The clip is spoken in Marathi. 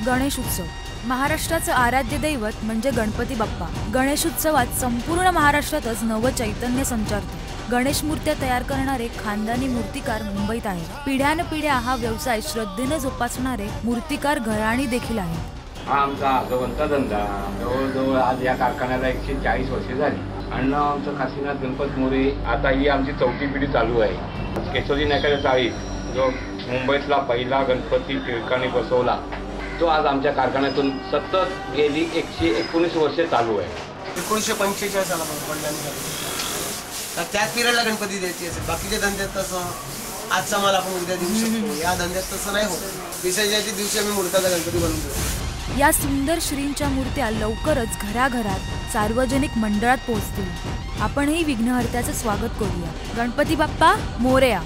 गणेश उत्सव महाराष्ट्राचं आराध्य दैवत म्हणजे गणपती बाप्पा। गणेश उत्सवात संपूर्ण महाराष्ट्रातच नवचैतन्य संचारतं। गणेश मूर्त्या तयार करणारे खानदानी मूर्तिकार मुंबईत आहेत। पिढ्यानपिढ्या हा व्यवसाय श्रद्धेने जोपासणारे मूर्तिकार घराणी देखील आहेत। हा आमचा आजोबांचा धंदा। जवळजवळ आज या कारखान्याला 140 वर्षे झाली। अण्णा आमचं काशीनाथ गणपत मोरे, आता ही आमची चौथी पिढी चालू आहे। केशवजी नायकाच्या चाळीत जो मुंबईतला पहिला गणपती टिळकाने बसवला, तो आज आमच्या कारखान्यातून सतत गेली 119 वर्षे चालू आहे। 1945 सालापासून तर त्याच पिरियडला गणपती द्यायची असेल। बाकीच्या धंद्यात तसं आजचा माल आपण उद्या देऊ शकतो, या धंद्यात तसं नाही होत। विसर्जनाच्या दिवशी आम्ही मूर्तीचा गणपती बनवून देतो। या सुंदर श्रींच्या मूर्त्या लवकरच घराघरात सार्वजनिक मंडळात पोहोचतील। आपणही विघ्नहर्त्याचं स्वागत करूया। गणपती बाप्पा मोरया।